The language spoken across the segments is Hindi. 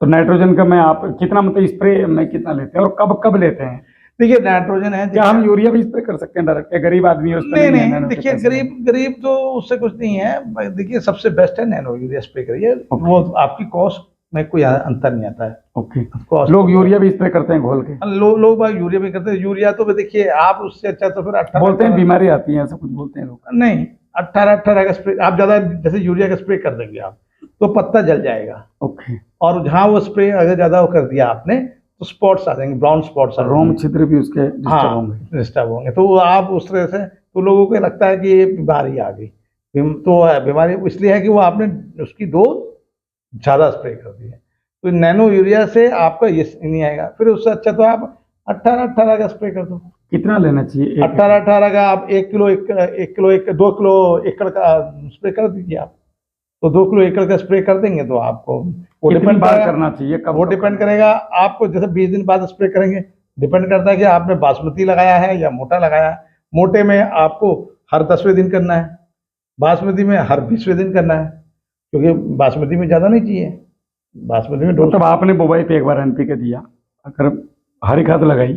नाइट्रोजन का मैं आप कितना मतलब स्प्रे में कितना लेते हैं और कब कब लेते हैं? देखिए नाइट्रोजन है, क्या हम यूरिया भी स्प्रे कर सकते हैं डायरेक्ट? गरीब आदमी है, उस पर नहीं है, नहीं, देखिए गरीब तो उससे कुछ नहीं है। देखिए सबसे बेस्ट है नैनो यूरिया स्प्रे करिए, वो आपकी कॉस्ट में कोई अंतर नहीं आता है। ओके। कॉस्ट लोग यूरिया भी स्प्रे करते हैं घोल के। लोग बाग यूरिया भी करते हैं। यूरिया तो देखिए आप उससे अच्छा तो फिर 18 बोलते हैं बीमारी आती है, ऐसा कुछ बोलते हैं लोग। नहीं, 18 का स्प्रे आप ज्यादा जैसे यूरिया का स्प्रे कर देंगे आप तो पत्ता जल जाएगा। ओके। और जहाँ वो स्प्रे अगर ज्यादा वो कर दिया आपने तो स्पॉट्स आ जाएंगे, ब्राउन स्पॉट्स आ रोम जाएंगे। छिद्र भी उसके डिस्टर्ब होंगे। हाँ डिस्टर्ब होंगे, तो वो आप उस तरह से तो लोगों को लगता है कि ये बीमारी आ गई। तो बीमारी इसलिए है कि वो आपने उसकी डोज ज्यादा स्प्रे कर दी है। तो नैनो यूरिया से आपका ये नहीं आएगा। फिर उससे अच्छा तो आप 18 का स्प्रे कर दो। कितना लेना चाहिए? 18 का आप 2 किलो एकड़ का स्प्रे कर दीजिए आप। तो 2 किलो एकड़ का स्प्रे कर देंगे तो आपको वो कितनी डिपेंड बार करना चाहिए, कब वो कब डिपेंड करना करेगा आपको। जैसे 20 दिन बाद स्प्रे करेंगे, डिपेंड करता है कि आपने बासमती लगाया है या मोटा लगाया है। मोटे में आपको हर 10वें दिन करना है, बासमती में हर 20वें दिन करना है, क्योंकि बासमती में ज़्यादा नहीं चाहिए। बासमती में मतलब आपने बुवाई पे एक बार एनपीके दिया, अगर हरी खाद लगाई,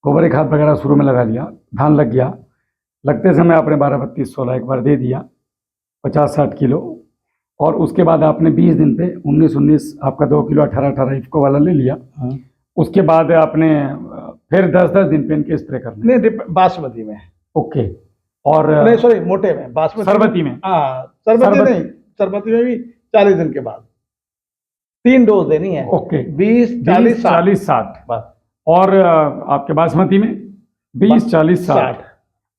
गोबरी खाद वगैरह शुरू में लगा लिया, धान लग गया, लगते समय आपने 12-32-16 एक बार दे दिया 50-60 किलो, और उसके बाद आपने 20 दिन पे 19-19 आपका 2 किलो 18-18 इफको वाला ले लिया। उसके बाद आपने फिर 10-10 दिन पे इनके स्प्रे करने। नहीं, बासमती में। ओके। और नहीं सॉरी, मोटे में, बासमती सरबती में। हाँ सरबती नहीं, सरबती में भी 40 दिन के बाद 3 डोज देनी है। ओके। 20 40 40-60 बस। और आपके बासमती में 20-40-60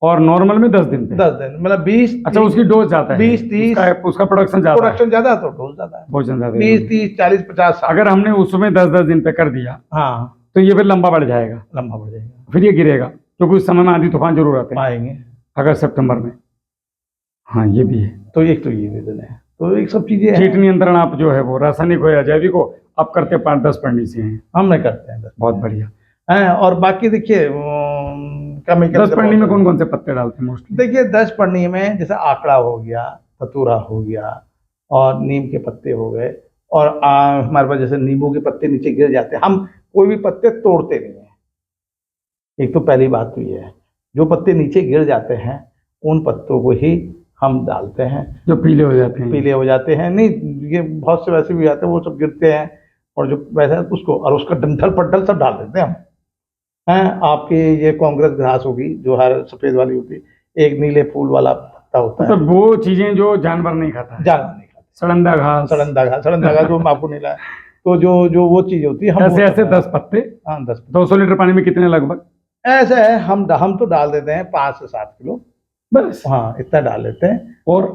और नॉर्मल में 10 दिन पे 10 दिन मतलब 20। अच्छा, उसकी डोज ज्यादा है, 20-30 उसका प्रोडक्शन ज्यादा है। प्रोडक्शन ज्यादा तो डोज ज्यादा है। भोजन ज्यादा है। 20-30-40-50 अगर हमने उसमें 10-10 दिन पे कर दिया हाँ तो ये फिर लंबा बढ़ जाएगा, लंबा बढ़ जाएगा, फिर ये गिरेगा, क्योंकि उस समय में आंधी तूफान जरूर आते हैं आएंगे अगस्त सितंबर में। हाँ ये भी है। तो एक तो ये रीजन है। तो एक सब चीजें कीट हैं। नियंत्रण आप जो है वो रासायनिक हो या जैविक हो, आप करते 5-10 पढ़नी से हैं। हम नहीं करते हैं 10 बहुत बढ़िया हैं। और बाकी देखिए केमिकल 10 पढ़नी में कौन कौन से पत्ते डालते हैं मोस्टली? देखिए 10 पढ़नी में जैसे आंकड़ा हो गया, धतूरा हो गया, और नीम के पत्ते हो गए, और हमारे पास जैसे नींबू के पत्ते नीचे गिर जाते हैं, हम कोई भी पत्ते तोड़ते नहीं है। एक तो पहली बात तो ये है, जो पत्ते नीचे गिर जाते हैं उन पत्तों को ही हम डालते हैं। जो पीले हो जाते हैं। पीले हो जाते हैं नहीं, ये बहुत से वैसे भी आते हैं, वो सब गिरते हैं, और जो वैसा उसको और उसका डंठल पट्टल सब डाल देते हैं हम। हैं आपके ये कांग्रेस घास होगी जो हर सफेद वाली होती है, एक नीले फूल वाला पत्ता होता है, मतलब वो चीजें जो जानवर नहीं खाता है, जानवर नहीं खाते। सड़ंदा घास। सड़ंदा घास जो आपको नहीं लाया, तो जो वो चीज होती है हम ऐसे 10 पत्ते। हाँ 10 200 लीटर पानी में कितने लगभग? ऐसे है। हम तो डाल देते हैं 5 से 7 किलो बस। हाँ इतना डाल देते हैं, और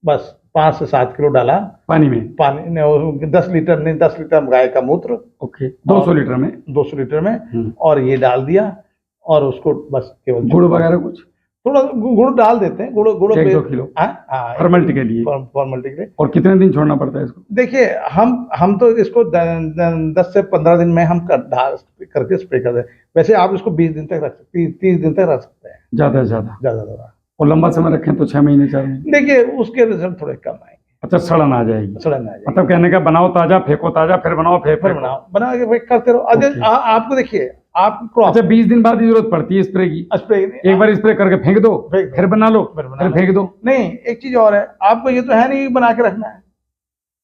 बस 5 से 7 किलो डाला पानी में। पानी 10 लीटर नहीं, 10 लीटर गाय का मूत्र। ओके। 200 लीटर में 200 लीटर में और ये डाल दिया, और उसको बस केवल गुड़ वगैरह कुछ थोड़ा गुड़ डाल देते हैं। गुड़ 1-2 किलो फॉर्मेलिटी के लिए। फॉर्मेलिटी के लिए। और कितने दिन छोड़ना पड़ता है इसको? देखिए हम तो इसको 10 से 15 दिन में हम करके स्प्रे कर दें। वैसे आप इसको 20 दिन तक रख सकते हैं, 30 दिन तक रख सकते हैं, ज्यादा से ज्यादा। ज्यादा। और लंबा समय रखें तो 6 महीने 4 महीने? देखिए उसके रिजल्ट थोड़े कम आएंगे। अच्छा, सड़न आ जाएगी? सड़न आ जाएगी। मतलब कहने का बनाओ ताजा, फेंको ताजा, फिर बनाओ, फिर फेंको। बनाओ, बना के करते रहो। अगर आपको देखिए आप अच्छा 20 दिन बाद ही जरूरत पड़ती है स्प्रे की? स्प्रे एक बार स्प्रे करके फेंक दो, फिर बना लो, फिर फेंक दो? नहीं, एक चीज और है, आपको ये तो है नहीं बना के रखना है।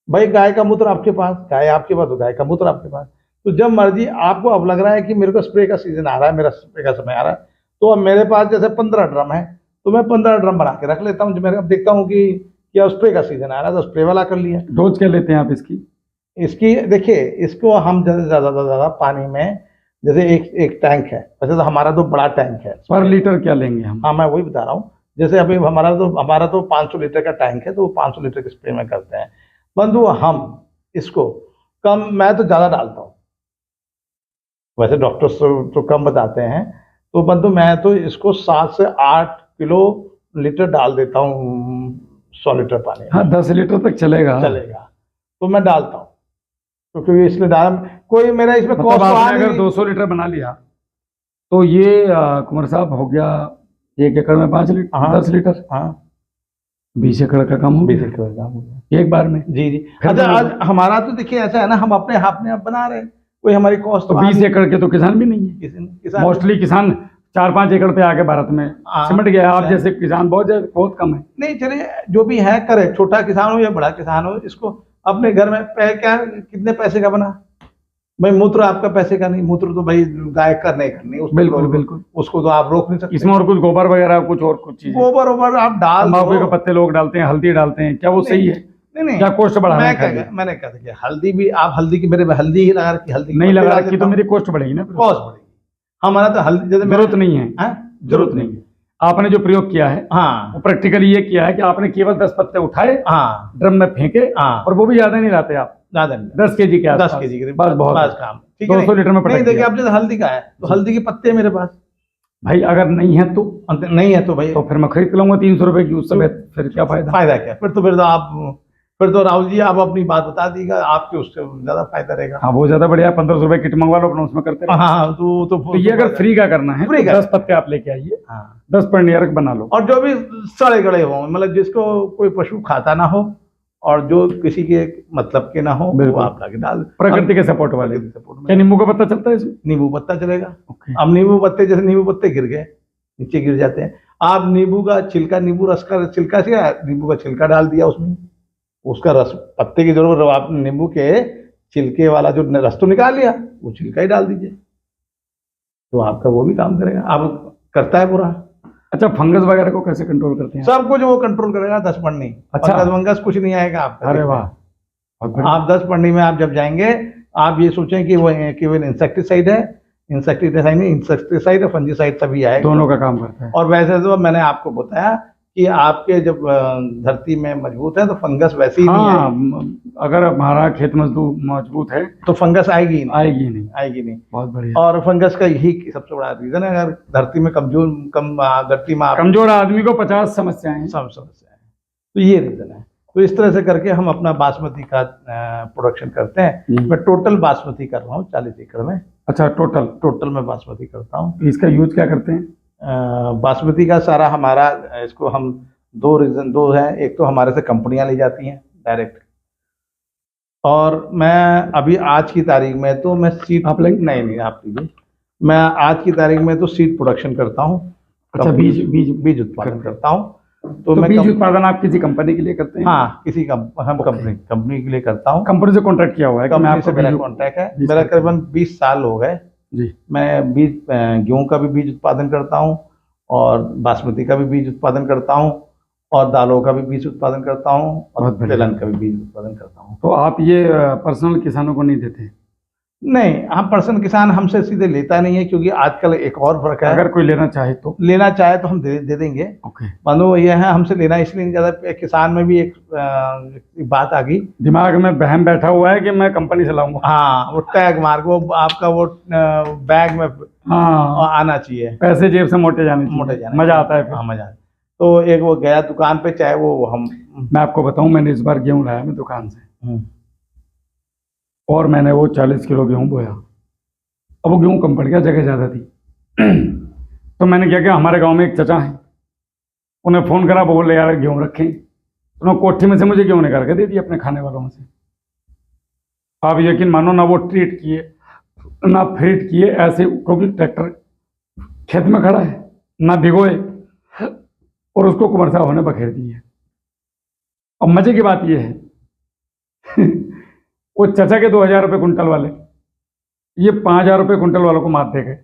भाई गाय का मूत्र आपके पास, गाय आपके पास तो गाय का मूत्र आपके पास, तो जब मर्जी आपको अब लग रहा है कि मेरे को स्प्रे का सीजन आ रहा है, मेरा स्प्रे का समय आ रहा है, तो अब मेरे पास जैसे 15 ड्रम है तो मैं 15 ड्रम बना के रख लेता हूँ। जब मैं अब देखता हूँ कि क्या स्प्रे का सीजन आ रहा है तो स्प्रे वाला कर लिया। डोज क्या लेते हैं आप इसकी? देखिए इसको हम ज्यादा से ज्यादा पानी में, जैसे एक टैंक है, वैसे तो हमारा तो बड़ा टैंक है। पर लीटर क्या लेंगे हम? हाँ मैं वही बता रहा हूँ। जैसे अभी हमारा तो 500 लीटर का टैंक है, तो 500 लीटर के स्प्रे में करते हैं। बंधु हम इसको कम, मैं तो ज्यादा डालता हूँ, वैसे डॉक्टर्स तो कम बताते हैं, तो बंधु मैं तो इसको 7 से 8 किलो लीटर डाल देता हूँ 100 लीटर पानी। हाँ 10 लीटर तक चलेगा। तो मैं डालता हूँ, क्योंकि इसलिए डाल कोई मेरा इसमें मतलब आपने अगर 200 लीटर बना लिया तो ये कुंवर साहब हो गया 1 एकड़ में 5 लीटर, 10 लीटर। हाँ 20 एकड़ का काम हो 20 गया एकड़ का काम हो गया। एक बार में। जी जी। फिर अच्छा तो आज हमारा तो देखिए ऐसा है ना, हम अपने आप बना रहे हैं, कोई हमारी कॉस्ट तो 20 एकड़ के तो किसान भी नहीं है। किसान मोस्टली किसान 4-5 एकड़ पे आके भारत में हाँ, सिमट गया। आप है। जैसे किसान बहुत कम है। नहीं चलिए, जो भी है करे, छोटा किसान हो या बड़ा किसान हो, इसको अपने घर में क्या कितने पैसे का बना भाई, मूत्र आपका पैसे का नहीं, मूत्र तो भाई गाय का नहीं करनी, उसको बिल्कुल तो, बिल्कुल। उसको तो आप रोक नहीं सकते। इसमें और कुछ गोबर वगैरह कुछ और कुछ चीजें, गोबर ओबर आप डाल तंबाकू दो। के पत्ते लोग डालते हैं, हल्दी डालते हैं, क्या वो सही है? नहीं नहीं, क्या कॉस्ट बढ़ा रहे हैं खाली? मैंने कहा था कि हल्दी भी आप हल्दी की, मेरे हल्दी ही लगा रखी, हल्दी के नहीं पत्ते लगा डाल रखी देता तो हूं। मेरी कॉस्ट बढ़ेगी ना। कॉस्ट बढ़ेगी। हमारा तो हल्दी जैसे जरूरत नहीं है, हाँ? जरूरत नहीं है। आपने जो प्रयोग किया है वो हाँ प्रैक्टिकली ये किया है कि आपने केवल 10 पत्ते उठाए, हाँ ड्रम में फेंके, हाँ, और वो भी ज्यादा नहीं लाते आप, ज्यादा नहीं, 10 केजी के 10 आसपास, केजी के बस बहुत बस है। काम ठीक है। 200 लीटर में नहीं पटक देखिए, दिया। अब जैसे हल्दी का है तो हल्दी के पत्ते मेरे पास भाई अगर नहीं है तो नहीं है तो भाई फिर मैं खरीद लूंगा 300 रुपए की उस समय, फिर क्या फायदा? फायदा क्या, फिर तो आप, फिर तो राहुल जी आप अपनी बात बता दीजिएगा, आपके उससे ज्यादा फायदा रहेगा। हाँ वो ज्यादा बढ़िया, 1500 रुपए किट मंगवा लो अपना, उसमें करते रहो। हाँ तो ये अगर फ्री का करना है फ्री तो का 10 पत्ते आप लेके आइए, हाँ, 10 पर नियरक बना लो। और जो भी सड़े गड़े हो, मतलब जिसको कोई पशु खाता ना हो और जो किसी के मतलब के ना हो, वो बिल्कुल। आप लाके डाल, प्रकृति के सपोर्ट वाले। प्रकृति सपोर्ट क्या में नींबू का पत्ता चलता है इसमें? नींबू पत्ता चलेगा। ओके। अब नींबू पत्ते, जैसे नींबू पत्ते गिर गए नीचे गिर जाते हैं, आप नींबू का छिलका, नींबू रस का छिलका से नींबू का छिलका डाल दिया उसमें, उसका रस, पत्ते की जरूरत, आप नींबू के छिलके वाला जो रस तो निकाल लिया, वो छिलका ही डाल दीजिए, तो आपका वो भी काम करेगा। अब करता है पूरा। अच्छा, फंगस वगैरह को कैसे कंट्रोल करते हैं? सब कुछ वो कंट्रोल करेगा, 10 पन्नी। अच्छा। फंगस वंगस कुछ नहीं आएगा आपका। अरे वाह, बहुत बढ़िया। आप 10 पन्नी में आप जब जाएंगे, आप ये सोचें कि वो केवल इंसेक्टिसाइड है, इंसेक्टिसाइड नहीं, इंसेक्टिसाइड और फंजीसाइड सभी आएगा, दोनों का काम करता है। और वैसे तो मैंने आपको बताया कि आपके जब धरती में मजबूत है तो फंगस वैसे ही नहीं आएगी। हाँ, अगर हमारा खेत मजबूत है तो फंगस आएगी ही नहीं, आएगी नहीं। आएगी नहीं। बहुत बढ़िया। और फंगस का यही सबसे बड़ा रीजन है, अगर धरती में धरती में कमजोर आदमी को 50 समस्याएं हैं। सब समस्या है, तो ये रीजन है। तो इस तरह से करके हम अपना बासमती का प्रोडक्शन करते हैं। मैं टोटल बासमती कर रहा हूँ 40 एकड़ में। अच्छा, टोटल मैं बासमती करता हूँ। इसका यूज क्या करते हैं? बासमती का सारा हमारा, इसको हम दो है, एक तो हमारे से कंपनियां ले जाती हैं डायरेक्ट, और मैं अभी आज की तारीख में तो मैं सीड, आप लेंगे? नहीं आप लीजिए। मैं आज की तारीख में तो सीड प्रोडक्शन करता हूँ। अच्छा, बीज उत्पादन करता हूँ। तो मैं बीज उत्पादन आप किसी कंपनी के लिए करते हैं? हाँ, किसी हम कंपनी के लिए करता हूँ। कंपनी से कॉन्ट्रैक्ट किया हुआ है? कंपनी से मेरा कॉन्ट्रैक्ट है, मेरा करीबन 20 साल हो गए जी। मैं गेहूं का भी बीज उत्पादन करता हूँ, और बासमती का भी बीज उत्पादन करता हूँ, और दालों का भी बीज उत्पादन करता हूँ, और तिलहन का भी बीज उत्पादन करता हूँ। तो आप ये पर्सनल किसानों को नहीं देते? नहीं, हम पर्सनल किसान हमसे सीधे लेता नहीं है, क्योंकि आजकल एक और फर्क है, अगर कोई लेना चाहे तो हम दे देंगे। ओके। मानो ये है, हमसे लेना इसलिए नहीं ज्यादा, किसान में भी एक बात आ गई दिमाग में, वहम बैठा हुआ है कि मैं कंपनी से लाऊंगा। हाँ, वो टैग मार, वो आपका वो बैग में हाँ, आना चाहिए, पैसे जेब से मोटे जाने, मजा आता है फिर। हाँ, मजा। तो एक वो गया दुकान पे, चाहे वो हम, मैं आपको बताऊं, मैंने इस बार गेहूं लाया मैं दुकान से, और मैंने वो 40 किलो गेहूं बोया। अब वो गेहूं कम पड़ गया, जगह ज़्यादा थी। तो मैंने क्या किया, हमारे गांव में एक चचा हैं, उन्हें फ़ोन करा, बोले यार गेहूं रखें। उन्होंने कोठी में से मुझे गेहूं निकाल के दे दिए अपने खाने वालों में से। आप यकीन मानो, ना वो ट्रीट किए ना फीट किए, ऐसे, क्योंकि ट्रैक्टर खेत में खड़ा है, ना भिगोए, और उसको कुमरसा होने बखेर दिए। अब मजे की बात यह है वो चचा के 2000 रुपये कुंटल वाले, ये 5000 रुपये कुंटल वालों को मार दे गए।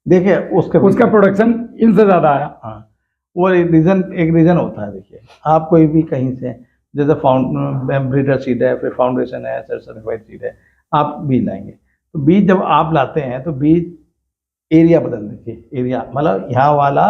देखिए उसका प्रोडक्शन इनसे ज्यादा आया। हाँ, वो एक रीजन होता है। देखिए, आप कोई भी कहीं से, जैसे ब्रीडर सीड है, फिर फाउंडेशन है, सर्टिफाइड सीड है, आप बीज लाएंगे, तो बीज जब आप लाते हैं तो बीज एरिया बदल दीजिए। एरिया मतलब यहाँ वाला,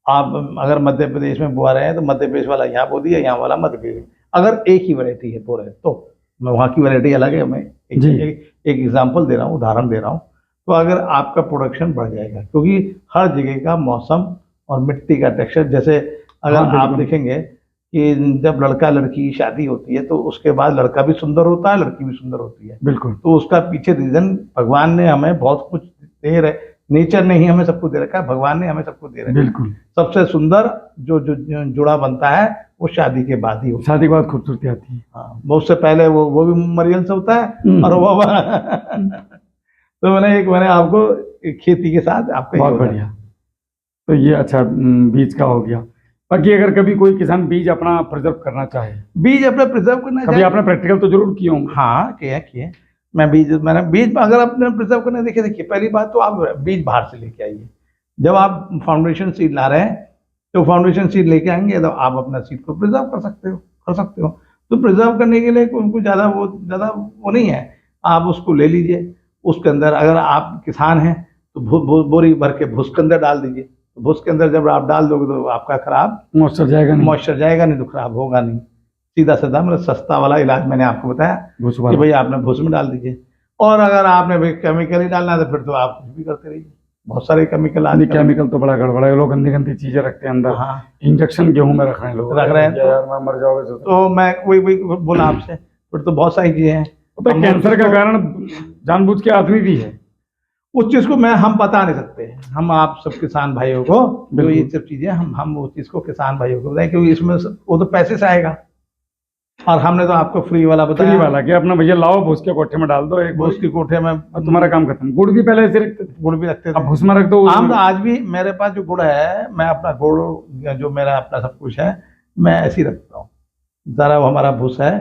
आप अगर मध्य प्रदेश में बोआ रहे हैं तो मध्य प्रदेश वाला यहाँ बो दिया, यहाँ वाला मध्य प्रदेश। अगर एक ही वैरायटी है बो रहे तो मैं वहाँ की वैरायटी अलग है, मैं एक एग्जाम्पल दे रहा हूँ, उदाहरण दे रहा हूँ। तो अगर आपका प्रोडक्शन बढ़ जाएगा, क्योंकि हर जगह का मौसम और मिट्टी का टेक्सचर, जैसे अगर आप देखेंगे कि जब लड़का लड़की की शादी होती है तो उसके बाद लड़का भी सुंदर होता है, लड़की भी सुंदर होती है। बिल्कुल। तो उसका पीछे रीजन, भगवान ने हमें बहुत कुछ नेचर ने ही हमें सबको दे रखा है, भगवान ने हमें सबको दे रखा है। बिल्कुल। सबसे सुंदर जो जुड़ा बनता है वो शादी के बाद ही होता शादी के बाद खूबसूरती आती है। है। हाँ, वो उससे पहले वो भी मरियल से होता है और वो तो मैंने आपको खेती के साथ आपका बहुत बढ़िया। तो ये अच्छा बीज का हो गया। बाकी अगर कभी कोई किसान बीज अपना प्रिजर्व करना चाहे, बीज अपना प्रिजर्व करना कभी आपने प्रैक्टिकल तो जरूर किए होंगे। हाँ किए। मैंने बीज अगर आपने प्रिजर्व करना, देखिए पहली बात तो आप बीज बाहर से लेके आइए। जब आप फाउंडेशन सीड ला रहे हैं तो फाउंडेशन सीड लेके आएंगे तो आप अपना सीड को प्रिजर्व कर सकते हो। तो प्रिजर्व करने के लिए उनको ज़्यादा वो नहीं है, आप उसको ले लीजिए। उसके अंदर अगर आप किसान हैं तो बोरी भर के भूस के अंदर डाल दीजिए। तो भूस के अंदर जब आप डाल दोगे तो आपका खराब मॉइस्चर जाएगा नहीं तो खराब होगा नहीं। सीधा साधा मतलब सस्ता वाला इलाज मैंने आपको बताया भूस कि वाला। भाई आपने भूस में डाल दीजिए। और अगर आपने भाई केमिकल ही डालना है तो फिर तो आप कुछ भी करते रहिए। बहुत सारे केमिकल नहीं, केमिकल तो बड़ा गड़बड़ा है। लोग गंदी गंदी चीजें रखते हैं अंदर। हाँ इंजेक्शन गेहूं में रख रहे हैं लोग। रख रहे हैं यार मैं मर जाओगे तो मैं वही बोला आपसे, फिर तो बहुत सारी चीजें हैं। तो कैंसर का कारण जानबूझ के आदमी भी है। उस चीज को हम बता नहीं सकते। हम आप सब किसान भाइयों को जो ये सब चीजें हम उस चीज को किसान भाइयों को बताएं, क्योंकि इसमें वो तो पैसे से आएगा और हमने तो आपको फ्री वाला बताया। फ्री वाला कि अपना भैया लाओ भूस के कोठे में डाल दो, एक भूस की कोठे में तुम्हारा काम खत्म। गुड़ भी पहले ऐसे रखते थे, गुड़ भी रखते अब थे। भूस में रख दो। आम तो आज भी मेरे पास जो गुड़ है, मैं अपना गुड़ जो मेरा अपना सब कुछ है मैं ऐसे ही रखता हूँ। ज़रा वो हमारा भूस है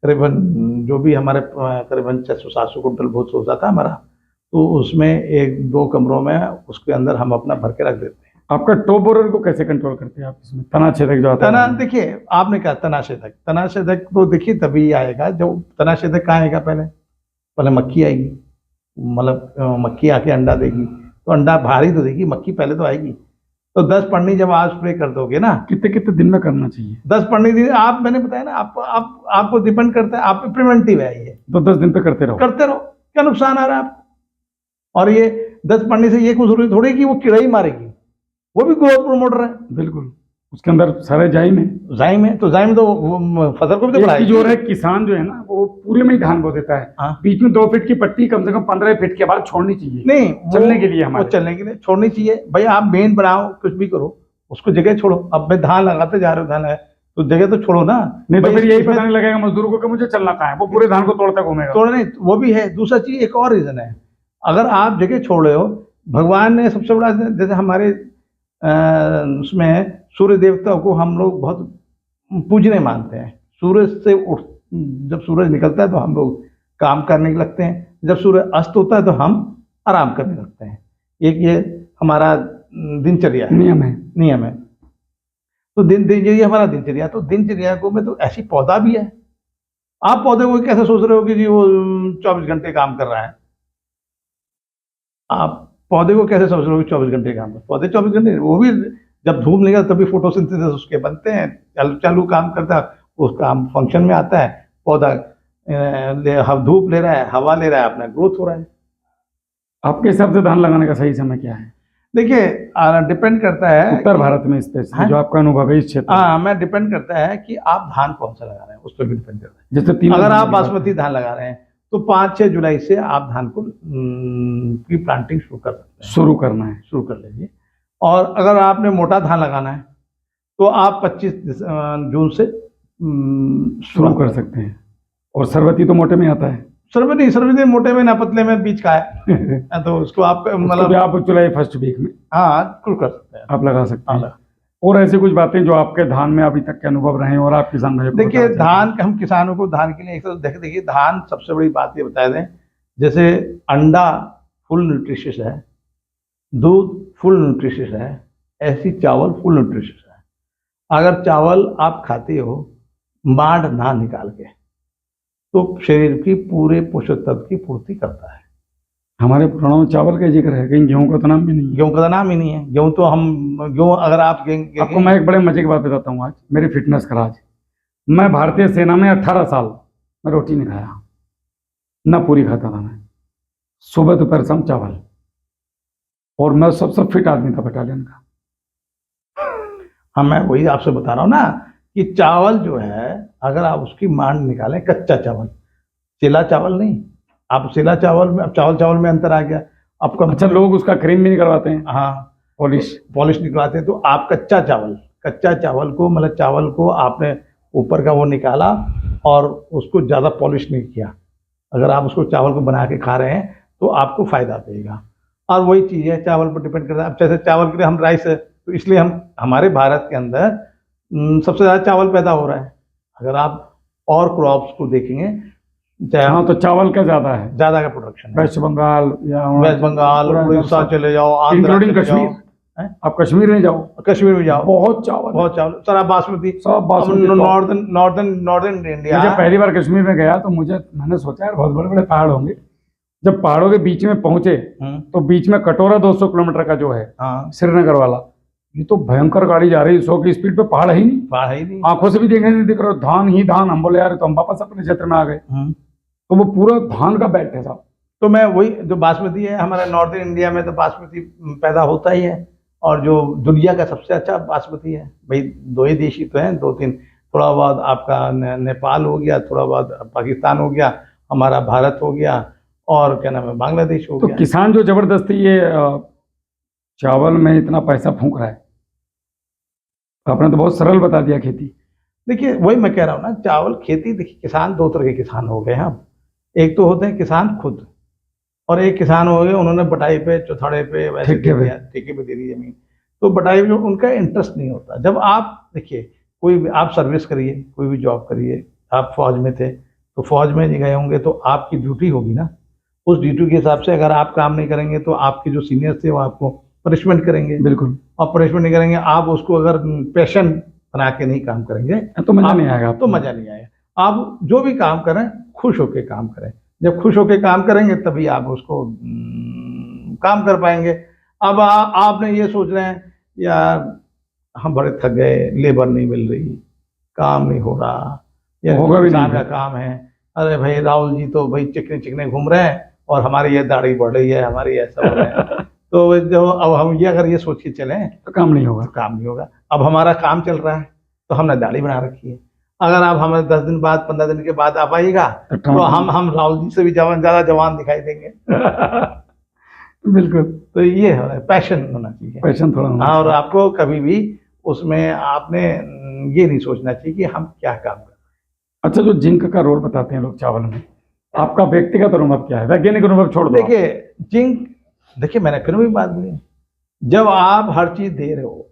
करीबन जो भी हमारे करीबन 600-700 कुंटल भूस हो जाता है हमारा, तो उसमें 1-2 कमरों में उसके अंदर हम अपना भर के रख देते हैं। आपका टॉप बोरर को कैसे कंट्रोल करते हैं आप? इसमें तना छेदक जो आता है। तना देखिए आपने कहा तना छेदक तो देखिए तभी आएगा जब तना छेदक कहाँ आएगा। पहले मक्खी आएगी, मतलब मक्खी आके अंडा देगी तो अंडा भारी तो देगी, मक्खी पहले तो आएगी। तो 10 पन्नी जब आप स्प्रे कर दोगे ना, कितने कितने दिन में करना चाहिए? 10 पन्नी दिन आप, मैंने बताया ना आपको डिपेंड करता है, आप प्रिवेंटिव है ये। तो 10 दिन पे करते रहो क्या नुकसान आ रहा है आपको। और ये 10 पन्नी से ये कुछ जरूरी थोड़ी कि वो कीड़ा ही मारेगी, वो भी ग्रोथ प्रोमोटर है। बिल्कुल, उसके अंदर सारे जाइम है। तो जाइम तो फसल को भी तो बढ़ाएगी। जो है किसान जो है ना वो पूरे में ही धान बो देता है। हाँ। बीच में 2 फीट की पट्टी कम से कम 15 फीट के बाद छोड़नी चाहिए। नहीं, चलने के लिए हमारे, वो चलने के लिए छोड़नी चाहिए। भाई आप मेन बनाओ, कुछ भी करो, उसको जगह छोड़ो। अब मैं धान लगाते जा रहे हो, धान है तो जगह तो छोड़ो ना। नहीं तो फिर यही पता नहीं लगेगा मजदूरों को कि मुझे चलना कहाँ है, वो पूरे धान को तोड़ता घूमेगा। तोड़ नहीं, वो भी है। दूसरा चीज एक और रीजन है, अगर आप जगह छोड़ रहे हो, भगवान ने सबसे बड़ा, जैसे हमारे उसमें सूर्य देवता को हम लोग बहुत पूजने मानते हैं। सूरज से जब सूरज निकलता है तो हम लोग काम करने लगते हैं, जब सूर्य अस्त होता है तो हम आराम करने लगते हैं। एक ये हमारा दिनचर्या है, नियम है। तो ये हमारा दिनचर्या। तो दिनचर्या को में तो ऐसी पौधा भी है। आप पौधे को कैसे सोच रहे हो कि जी वो 24 घंटे काम कर रहा है? आप पौधे को कैसे समझ रहे हो 24 घंटे काम? पौधे 24 घंटे, वो भी जब धूप निकल तभी फोटोसिंथेसिस उसके बनते हैं, चालू काम करता है, उसका फंक्शन में आता है। पौधा धूप ले रहा है, हवा ले रहा है, अपना ग्रोथ हो रहा है। आपके हिसाब से धान लगाने का सही समय क्या है? देखिए डिपेंड करता है उत्तर भारत में स्पेशली, जो आपका अनुभव है इस क्षेत्र। हाँ, मैं डिपेंड करता है कि आप धान कौन सा लगा रहे हैं, उस पर भी डिपेंड करता है। जैसे अगर आप बासमती धान लगा रहे हैं तो 5-6 जुलाई से आप धान को की प्लांटिंग शुरू कर सकते हैं। शुरू कर लीजिए। और अगर आपने मोटा धान लगाना है तो आप 25 जून से शुरू कर सकते हैं। और सरबती तो मोटे में आता है। सरबती मोटे में ना पतले में बीच का है तो उसको आप मतलब आप जुलाई फर्स्ट वीक में शुरू कर सकते हैं, आप लगा सकते हैं। और ऐसी कुछ बातें जो आपके धान में अभी तक के अनुभव रहे और आप किसान भाई? देखिए धान, हम किसानों को धान के लिए एक तो देखिए धान सबसे बड़ी बात ये बता दें, जैसे अंडा फुल न्यूट्रिशियस है, दूध फुल न्यूट्रिशियस है, ऐसी चावल फुल न्यूट्रिशियस है। अगर चावल आप खाते हो मांड ना निकाल के तो शरीर की पूरे पोषक तत्व की पूर्ति करता है। हमारे पुराणों में चावल का जिक्र है, कहीं गेहूं का तो नाम भी नहीं है। गेहूं का नाम ही नहीं है। गेहूं अगर आप आपको मैं एक बड़े मजे की बात बताता हूँ आज, मेरी फिटनेस का राज। मैं भारतीय सेना में 18 साल मैं रोटी नहीं खाया, ना पूरी खाता था मैं, सुबह दोपहर शाम चावल। और मैं सबसे फिट आदमी था बटालियन का। हाँ, मैं वही आपसे बता रहा हूँ ना कि चावल जो है अगर आप उसकी मांड निकालें, कच्चा चावल, सेला चावल नहीं, आप सेला चावल में, अब चावल में अंतर आ गया। आपका अच्छा, लोग उसका क्रीम भी नहीं करवाते हैं, हाँ पॉलिश? पॉलिश निकलवाते हैं। तो आप कच्चा चावल को मतलब चावल को आपने ऊपर का वो निकाला और उसको ज़्यादा पॉलिश नहीं किया। अगर आप उसको चावल को बना के खा रहे हैं तो आपको फायदा देगा। और वही चीज़ है, चावल पर डिपेंड करता है। अब जैसे चावल के लिए हम राइस है, तो इसलिए हम हमारे भारत के अंदर सबसे ज़्यादा चावल पैदा हो रहा है। अगर आप और क्रॉप्स को देखेंगे, हाँ, तो चावल का ज़्यादा है, ज़्यादा का प्रोडक्शन है। वेस्ट बंगाल या वेस्ट बंगाल, पूरा उड़ीसा सब, चले जाओ, आंध्र इंक्लूडिंग चले जाओ, कश्मीर। हैं? आप कश्मीर में जाओ, कश्मीर में जाओ, बहुत चावल है, बहुत चावल, सारा बासमती। सब अब बासमती। तो नॉर्दर्न मैं इंडिया, जब पहली बार कश्मीर में गया तो मैंने सोचा यार बहुत बड़े बड़े पहाड़ होंगे। जब पहाड़ों के बीच में पहुंचे तो बीच में कटोरा 200 किलोमीटर का जो है, हाँ श्रीनगर वाला, ये तो भयंकर गाड़ी जा रही है 100 की स्पीड पे, पहाड़ है ही नहीं, पहाड़ है ही नहीं। आंखों से भी देखने नहीं दिख रहा, धान ही धान। हम बोले यार तो हम वापस अपने क्षेत्र में आ गए। तो वो पूरा धान का बेल्ट है साहब। तो मैं वही, जो बासमती है हमारे नॉर्दर्न इंडिया में तो बासमती पैदा होता ही है। और जो दुनिया का सबसे अच्छा बासमती है भाई, दो ही देश ही तो हैं, दो तीन, थोड़ा बहुत आपका नेपाल हो गया, थोड़ा बहुत पाकिस्तान हो गया, हमारा भारत हो गया, और क्या नाम है, बांग्लादेश हो तो गया। किसान जो जबरदस्ती ये चावल में इतना पैसा फूंक रहा है, आपने तो बहुत सरल बता दिया खेती। देखिए वही मैं कह रहा हूँ ना, चावल खेती, देखिए किसान दो तरह के किसान हो गए हैं अब। एक तो होते हैं किसान खुद, और एक किसान हो गए उन्होंने बटाई पे, चौथाड़े पे, वैसे ठेके पे। ठेके पे दे दी जमीन। तो बटाई में उनका इंटरेस्ट नहीं होता। जब आप देखिए, कोई भी आप सर्विस करिए, कोई भी जॉब करिए, आप फौज में थे तो फौज में गए होंगे तो आपकी ड्यूटी होगी ना, उस ड्यूटी के हिसाब से अगर आप काम नहीं करेंगे तो आपके जो सीनियर थे वो आपको पनिशमेंट करेंगे। बिल्कुल। और पनिशमेंट नहीं करेंगे, आप उसको अगर पैशन बना के नहीं काम करेंगे तो मजा नहीं आएगा तो मजा नहीं आएगा। आप जो भी काम करें खुश होके काम करें। जब खुश होके काम करेंगे तभी आप उसको काम कर पाएंगे। अब आपने ये सोच रहे हैं यार हम बड़े थक गए, लेबर नहीं मिल रही, काम नहीं हो रहा, या होगा भी किसान नहीं। का काम है, अरे भाई राहुल जी तो भाई चिकने चिकने घूम रहे हैं और हमारी ये दाढ़ी बढ़ रही है, हमारी ऐसा हो रहा है। तो जो अब हम ये अगर ये सोच के चलें तो काम नहीं होगा। तो काम नहीं होगा। अब हमारा काम चल रहा है तो हमने दाढ़ी बना रखी है। अगर आप हमें 10 दिन बाद, 15 दिन के बाद आप आइएगा तो हम राहुल जी से भी ज्यादा जवान दिखाई देंगे। बिल्कुल। तो ये है, पैशन होना चाहिए, पैशन थोड़ा होना हाँ। और चाहिए। आपको कभी भी उसमें आपने ये नहीं सोचना चाहिए कि हम क्या काम कर। अच्छा, जो जिंक का रोल बताते हैं लोग चावल में, आपका व्यक्तिगत अनुभव क्या है? वैज्ञानिक अनुभव छोड़ दो। देखिए जिंक, देखिए मैंने फिर भी बात बोली, जब आप हर चीज दे रहे हो,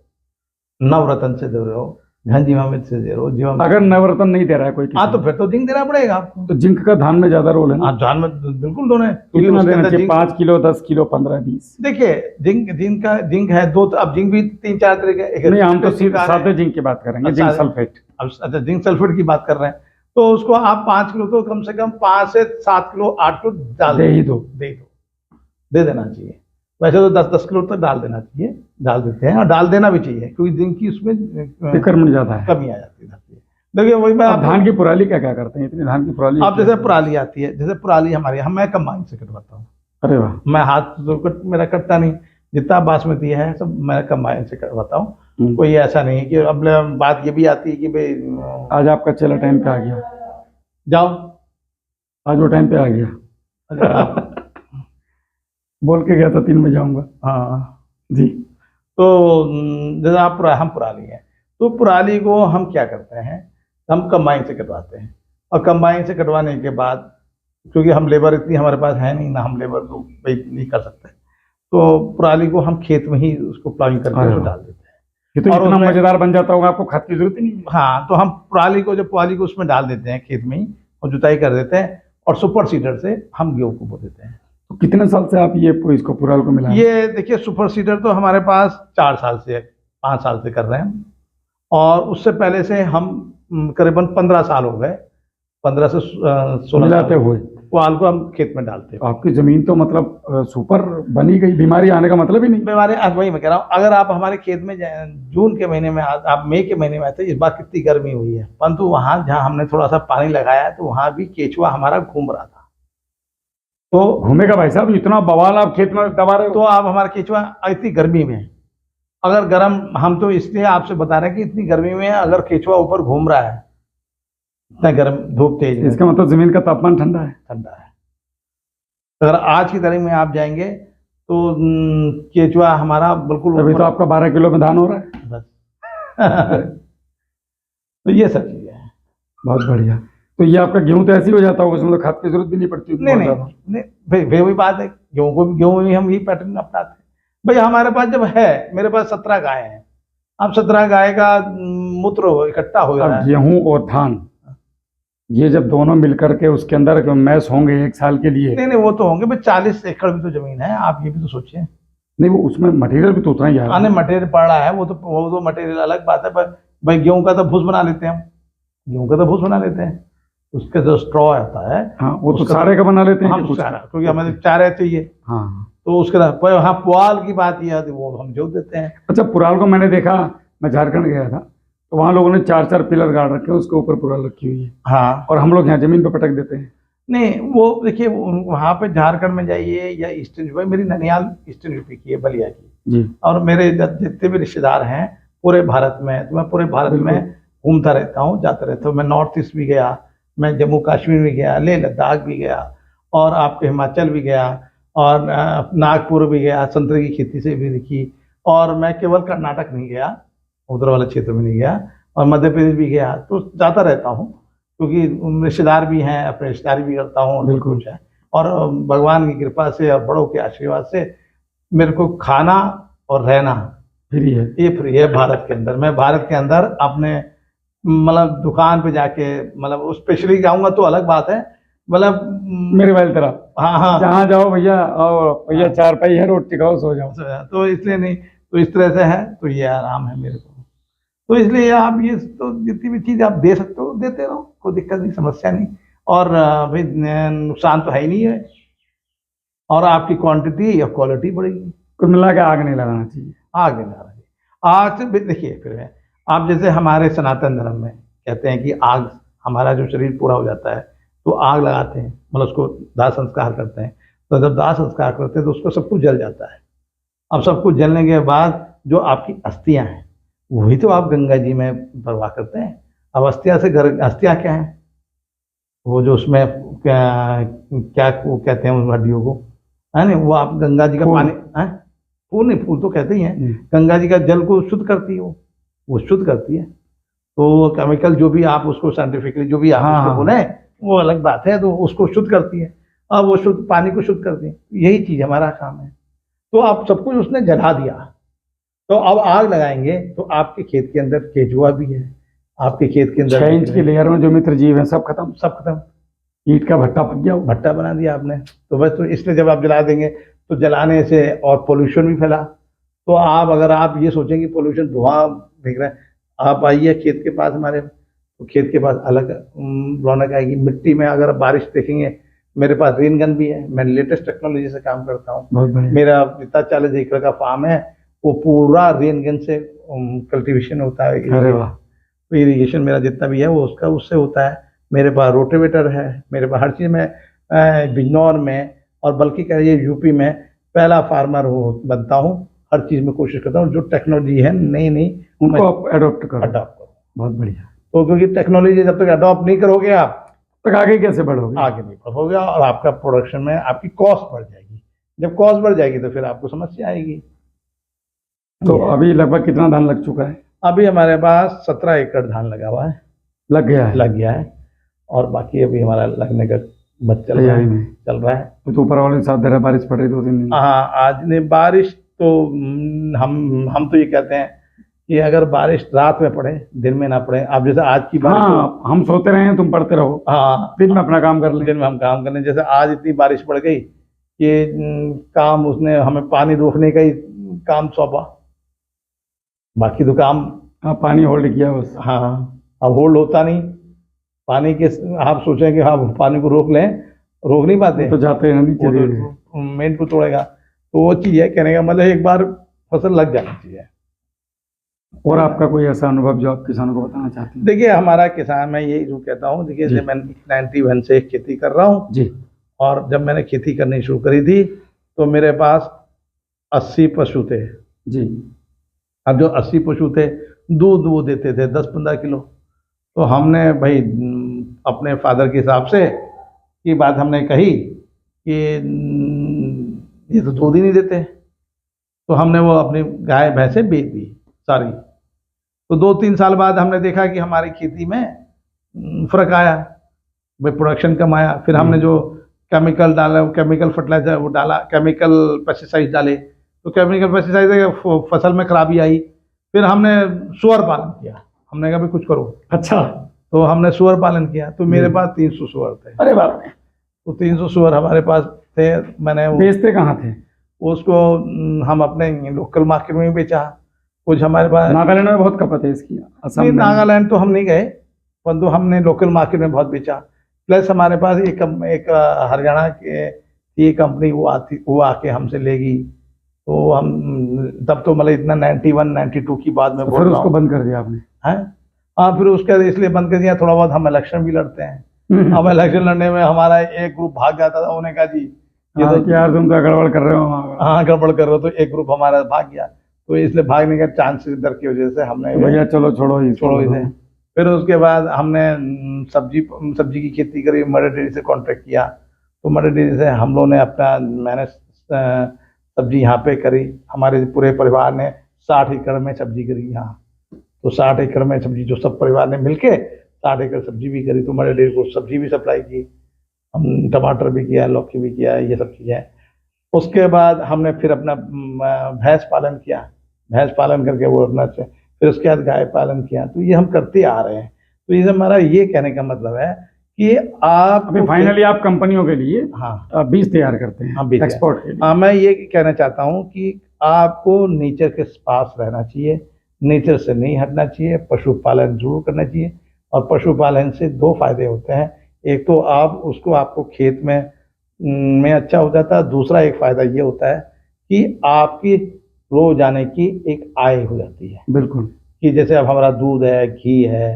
नवरत्न से दे रहे हो, घनजीवामृत से दे रहे हो, जीवामृत, अगर नवरत्न नहीं दे रहा है कोई हाँ किसान, तो फिर तो जिंक देना पड़ेगा आपको। तो जिंक का धान में ज्यादा रोल है ना? हाँ धान में बिल्कुल दोनों है, क्योंकि कितना उसके देना अंदर चाहिए? Zinc, 5 kilo, 10 kilo, 15, 20? देखिए जिंक है दो, अब जिंक भी 3-4 तरह के, एक नहीं, हम तो जिंक आ रहा है। सादे जिंक की बात करेंगे, अच्छा, जिंक सल्फेट। अब अच्छा जिंक सल्फेट की बात कर रहे हैं, तो उसको आप 5 किलो तो कम से कम 5 से 7 किलो, 8 किलो डाल दे ही दो। दे देना चाहिए। वैसे तो 10-10 किलो तक डाल देना चाहिए, डाल देते हैं, और डाल देना भी चाहिए, क्योंकि जिंक की उसमें रिक्वायरमेंट ज्यादा है। कमी आ जाती है। देखिए वही मैं आप धान की पराली क्या क्या करते हैं? इतनी धान की पराली आप जैसे पराली आती है, जैसे पराली हमारी, मैं कंबाइन से कटवाता हूँ। अरे वाह। मैं हाथ तो मेरा कटता नहीं, जितना बासमती है सब मैं कंबाइन से कटवाता हूँ। कोई ऐसा नहीं कि अब बात ये भी आती है कि भाई आज आपका चला टाइम पे आ गया, जाओ, आज वो टाइम पे आ गया। बोल के गया था 3 बजे आऊंगा। हाँ जी। तो जैसे हम पराली हैं, तो पराली को हम क्या करते हैं, हम कंबाइन से कटवाते हैं। और कंबाइन से कटवाने के बाद, क्योंकि हम लेबर इतनी हमारे पास है नहीं ना, हम लेबर को नहीं कर सकते, तो पराली को हम खेत में ही उसको प्लाइंग करके उसको डाल देते हैं। ये तो और इतना उसमें- मजेदार बन जाता होगा, आपको खाद की जरूरत ही नहीं है। हाँ, तो हम पराली को, जब पराली को उसमें डाल देते हैं खेत में ही, और जुताई कर देते हैं, और सुपर सीडर से हम गेहूं को बो देते हैं। तो कितने साल से आप ये इसको पुराल को मिला? ये देखिए सुपर सीडर तो हमारे पास 4 साल से, 5 साल से कर रहे हैं, और उससे पहले से हम करीबन 15 साल हो गए, 15 से 16 मिलाते साल हुए पुआल को हम खेत में डालते हैं। आपकी जमीन तो मतलब सुपर बनी गई, बीमारी आने का मतलब ही नहीं। बीमारी, वही मैं कह रहा हूँ, अगर आप हमारे खेत में जून के महीने में आप मई के महीने में आते, इस बार कितनी गर्मी हुई है, परंतु वहां जहाँ हमने थोड़ा सा पानी लगाया तो वहां भी केचुआ हमारा घूम रहा था। तो घूमेगा भाई साहब, इतना बवाल आप खेत में दबा रहे हो। तो आप हमारा केचुआ इतनी गर्मी में, अगर गर्म, हम तो इसलिए आपसे बता रहे हैं कि इतनी गर्मी में अगर केचुआ ऊपर घूम रहा है, इतना गर्म धूप तेज है, इसका मतलब जमीन का तापमान ठंडा है। ठंडा है। अगर आज की तारीख में आप जाएंगे तो केचुआ हमारा बिल्कुल तभी तो ऊपर- आपका 12 किलो में धान हो रहा है। बस तो ये सब चीजें हैं। बहुत बढ़िया। तो ये आपका गेहूं तो ऐसे ही हो जाता होगा, उसमें तो खाद की जरूरत भी नहीं पड़ती होगी नहीं बहुत नहीं ज्यादा। नहीं भाई वही बात है, गेहूं में हम यही पैटर्न अपनाते हैं। भाई हमारे पास जब है, मेरे पास 17 गाय हैं, अब 17 गाय का मूत्र इकट्ठा हो रहा अब है। गेहूं और धान, ये जब दोनों मिलकर के उसके अंदर मैस होंगे एक साल के लिए, नहीं नहीं वो तो होंगे भाई, 40 एकड़ भी तो जमीन है, आप ये भी तो सोचिए। नहीं वो उसमें मटेरियल भी तो उतना ही आ रहा आने है। मटेरियल पड़ रहा है, वो तो मटेरियल अलग बात है, पर भाई गेहूं का तो भूस बना लेते हैं हम, गेहूं का तो भूस बना लेते हैं, उसका जो स्ट्रॉ आता है हाँ वो तो उसका सारे का बना लेते हैं कि हम कुछ? सारा, क्योंकि हमें चारे चाहिए, हाँ। तो उसका पर हाँ पुआल की बात यह है वो हम जोत देते हैं। अच्छा, पुराल को मैंने देखा, मैं झारखंड गया था तो वहाँ लोगों ने 4-4 पिलर गाड़ रखे हैं, उसके ऊपर पुराल रखी हुई है, हाँ और हम लोग यहाँ जमीन पे पटक देते हैं। नहीं वो देखिए वहाँ पे झारखंड में जाइए या ईस्टर्न यूपी, मेरी ननिहाल ईस्टर्न यूपी की है, बलिया की, जी। और मेरे जितने भी रिश्तेदार हैं पूरे भारत में, तो मैं पूरे भारत में बिल्कुल। घूमता रहता हूँ, जाता रहता हूँ। मैं नॉर्थ ईस्ट भी गया, मैं जम्मू कश्मीर भी गया, लेह लद्दाख भी गया, और आपके हिमाचल भी गया, और नागपुर भी गया, संतरे की खेती से भी देखी, और मैं केवल कर्नाटक नहीं गया, उधर वाले क्षेत्र में नहीं गया, और मध्य प्रदेश भी गया, तो जाता रहता हूँ, क्योंकि रिश्तेदार भी हैं, अपने रिश्तेदारी भी करता हूँ, और सब बिल्कुल। कुछ है। और भगवान की कृपा से और बड़ों के आशीर्वाद से मेरे को खाना और रहना फ्री है। ये फ्री है भारत के अंदर। मैं भारत के अंदर अपने मतलब दुकान पे जाके, मतलब स्पेशली जाऊंगा तो अलग बात है, मतलब मेरे वाली तरह हाँ हाँ जहाँ जाओ भैया, आओ भैया, हाँ। 4 पाई है, रोटी खाओ, सो जाओ। तो इसलिए नहीं, तो इस तरह से है, तो ये आराम है मेरे को। तो इसलिए आप ये तो जितनी भी चीज़ आप दे सकते हो देते रहो, कोई दिक्कत नहीं, समस्या नहीं, और भाई नुकसान तो है ही नहीं है, और आपकी क्वांटिटी या क्वालिटी बढ़ेगी। कुल मिला के आग नहीं लगाना चाहिए। आग नहीं लगा रही, आग से देखिए फिर है, आप जैसे हमारे सनातन धर्म में कहते हैं कि आग, हमारा जो शरीर पूरा हो जाता है तो आग लगाते हैं, मतलब उसको दाह संस्कार करते हैं, तो जब दाह संस्कार करते हैं तो उसको सब कुछ जल जाता है। अब सब कुछ जलने के बाद जो आपकी अस्थियां हैं वही तो आप गंगा जी में प्रवाह करते हैं। अब अस्थियां से अस्थियां क्या है, वो जो उसमें क्या, क्या वो कहते हैं उन हड्डियों को, है नहीं, वो आप गंगा जी का फूल। पानी है, फूल नहीं, फूल तो कहते ही हैं, जी। गंगा जी का जल को शुद्ध करती है वो शुद्ध करती है। तो केमिकल जो भी आप उसको साइंटिफिकली जो भी आप हाँ, उसको हाँ। बोले वो अलग बात है, तो उसको शुद्ध करती है। अब वो शुद्ध पानी को शुद्ध करती है, यही चीज हमारा काम है। तो आप सब कुछ उसने जला दिया, तो अब आग लगाएंगे तो आपके खेत के अंदर केचुआ भी है, आपके खेत के अंदर 6 इंच की लेयर में जो मित्र जीव है सब खत्म। सब खत्म, ईंट का भट्टा पक गया वो। भट्टा बना दिया आपने। तो बस तो इसलिए जब आप जला देंगे तो जलाने से और पोल्यूशन भी फैला। तो आप अगर आप ये सोचें कि पोल्यूशन धुआं दिख रहा है, आप आइए खेत के पास हमारे, तो खेत के पास अलग रौनक आएगी। मिट्टी में अगर बारिश देखेंगे, मेरे पास रेन गन भी है, मैं लेटेस्ट टेक्नोलॉजी से काम करता हूँ। बहुत बढ़िया। मेरा जितना 40 एकड़ का फार्म है वो पूरा रेन गन से कल्टीवेशन होता है। अरे वाह। तो इरीगेशन मेरा जितना भी है वो उसका उससे होता है। मेरे पास रोटेवेटर है, मेरे पास हर चीज़ में, बिजनौर में और बल्कि कहिए यूपी में पहला फार्मर हो बनता हूँ। हर चीज़ में कोशिश करता हूँ जो टेक्नोलॉजी है नई नई उनको आप अडॉप्ट करो। अडॉप्ट करो। बहुत बढ़िया। तो क्योंकि टेक्नोलॉजी जब तक अडॉप्ट नहीं करोगे आप तक आगे कैसे बढ़ोगे? आगे नहीं बढ़ोगे, और आपका प्रोडक्शन में आपकी कॉस्ट बढ़ जाएगी। जब कॉस्ट बढ़ जाएगी तो फिर आपको समस्या आएगी। तो अभी लगभग कितना धान लग चुका है? अभी हमारे पास 17 एकड़ धान लगा हुआ है, लग गया है? लग गया है, और बाकी अभी हमारा लगने का बच चल रहा तैयारी है, में। चल रहा है। तो ऊपर वाले साथ दे रहा, बारिश पड़ रही 2-3 दिन। हाँ आज ने बारिश तो हम तो ये कहते हैं कि अगर बारिश रात में पड़े दिन में ना पड़े। अब जैसे आज की बारिश हाँ, हम सोते रहे हैं, तुम पढ़ते रहो, हाँ दिन में अपना काम कर लें। दिन में हम काम करने, जैसे आज इतनी बारिश पड़ गई कि काम उसने हमें पानी रोकने का ही काम सौंपा, बाकी तो काम हाँ, पानी होल्ड किया बस। हाँ अब होल्ड होता नहीं पानी के। आप सोचें कि हाँ पानी को रोक लें, रोक नहीं पाते, तो जाते हैं नीचे वो धीरे धीरे। तो मेन को तोड़ेगा। तो वो चीज़ है, कहने का मतलब एक बार फसल लग जानी चाहिए। और आपका कोई ऐसा अनुभव जो आप किसानों को बताना चाहते हैं? देखिए हमारा किसान, मैं यही जो कहता हूँ, देखिए जी। जब मैं 91 से खेती कर रहा हूँ, जी। और जब मैंने खेती करनी शुरू करी थी तो मेरे पास 80 पशु थे। जी। अब जो 80 पशु थे दूध वो देते थे 10-15 किलो। तो हमने भाई अपने फादर के हिसाब से की बात हमने कही कि ये तो दूध ही नहीं देते। तो हमने वो अपनी गाय भैंसें बेच दी सारी। तो 2-3 साल बाद हमने देखा कि हमारी खेती में फर्क आया, भाई प्रोडक्शन कम आया। फिर हमने जो केमिकल डाला, केमिकल फर्टिलाइजर वो डाला, केमिकल पेस्टिसाइड डाले, तो केमिकल पेस्टिसाइड से फसल में खराबी आई। फिर हमने सुअर पालन किया, हमने कहा भी कुछ करो। अच्छा। तो हमने सुअर पालन किया, तो मेरे पास 300 सुअर थे। अरे बाप रे। तो 300 सुअर हमारे पास थे। मैंने वो बेचते कहाँ थे? उसको हम अपने लोकल मार्केट में भी बेचा। कुछ हमारे पास नागालैंड में बहुत खपत है इसकी, असम नहीं, में। नागालैंड तो हम नहीं गए, परंतु हमने लोकल मार्केट में बहुत बेचा। प्लस हमारे पास एक हरियाणा के ये कंपनी वो आके हमसे लेगी। तो हम तब तो मतलब इतना 91-92 की बाद में तो बोल फिर रहा उसको हूँ। बंद कर दिया आपने? हैं? हाँ, फिर उसके बाद इसलिए बंद कर दिया, थोड़ा बहुत हम इलेक्शन भी लड़ते हैं। हम इलेक्शन लड़ने में हमारा एक ग्रुप भाग जाता था, उन्होंने कहा जी ये हाँ, तो कि यार तुम तो गड़बड़ कर रहे हो वहाँ पर। हाँ गड़बड़ कर रहे हो, तो एक ग्रुप हमारा भाग गया। तो इसलिए भागने का चांसेस डर की वजह से हमने तो भैया चलो छोड़ो इसको। छोड़ो इसे। फिर उसके बाद हमने सब्जी की खेती करी, मदर डेयरी से कॉन्ट्रैक्ट किया। तो मदर डेयरी से हम लोगों ने मैंने सब्जी यहाँ पे करी। हमारे पूरे परिवार ने 60 एकड़ में सब्जी करी यहाँ। तो 60 एकड़ में सब्जी जो सब परिवार ने मिलके 60 एकड़ सब्जी भी करी। तो मदर डेयरी को सब्जी भी सप्लाई की, हम टमाटर भी किया, लौकी भी किया, ये सब चीज़ें। उसके बाद हमने फिर अपना भैंस पालन किया। भैंस पालन करके वो अपना फिर उसके बाद गाय पालन किया। तो ये हम करते आ रहे हैं। तो ये हमारा ये कहने का मतलब है कि आप अभी फाइनली आप कंपनियों के लिए हाँ बीज तैयार करते हैं, हाँ बीज एक्सपोर्ट के लिए। हाँ, मैं ये कहना चाहता हूँ कि आपको नेचर के पास रहना चाहिए, नेचर से नहीं हटना चाहिए, पशुपालन जरूर करना चाहिए। और पशुपालन से 2 फायदे होते हैं। एक तो आपको खेत में अच्छा हो जाता है। दूसरा एक फायदा ये होता है कि आपकी रोजाने की एक आय हो जाती है। बिल्कुल। कि जैसे अब हमारा दूध है, घी है,